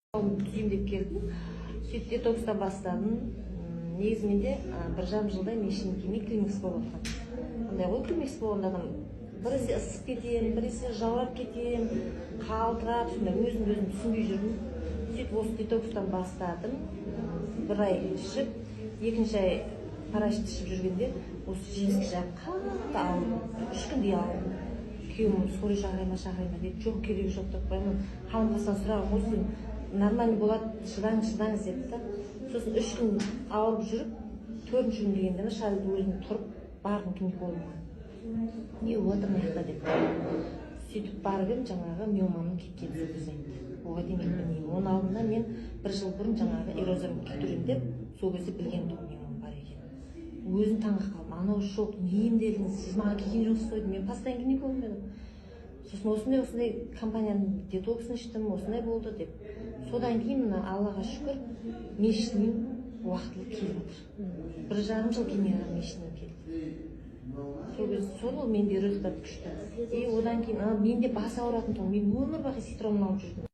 Түзеймін деп келдім. Сөйтіп детокстан бастадым. Негізі менде 1,5 жылдай мен ішім келмей климакс болып жатқан. Ондай ғой климакс болғанда адам біресе ысып кетемін, біресе жаурап кетемін, қалтырап, сонда өзімді өзім түсінбей жүрдім. Сөйтіп осы детокстан бастадым. 1 ай ішіп, 2-ші ай парашют ішіп жүргенде осы жеңіс жағы қатты ауырды. 3 күндей ауырды. Күйеуім скорый шақырайма деп, жоқ керегі жоқ деп қоямын. Қалыңдасынан сұрағым осы нормально болады, шыдаңыз деді да. Сосын 3 күн ауырып жүріп, 4-ші күн дегенде шалды өзім тұрып, бардым гинекологқа. Не отыр маяқта деп. Сөйтіп барып едім, жаңағы миомамның кеткенін айтты. Оған дейін мен білмеймін. Оның алдында мен 1 жыл бұрын жаңағы эрозиямен кетірем деп, сол кезде білгенмін миомам бар екенін. Өзім таңға қалдым. Анау шок, не емделдіңіз? Сіз маған келген жоқсыз ғой. Мен постоянно гинекологым едім. Сосын осындай компанияның детоксын іштім, осындай болды деп. Содан кейін мына Аллаға шүкір, мешітінен уақытылы келіп отыр. 1,5 жыл келмей мешітінен келді. Сол кезде сол менде результат күшті. Одан кейін менде бас ауыратын тұғын, мен өмір бақи ситромын алып жүрдім.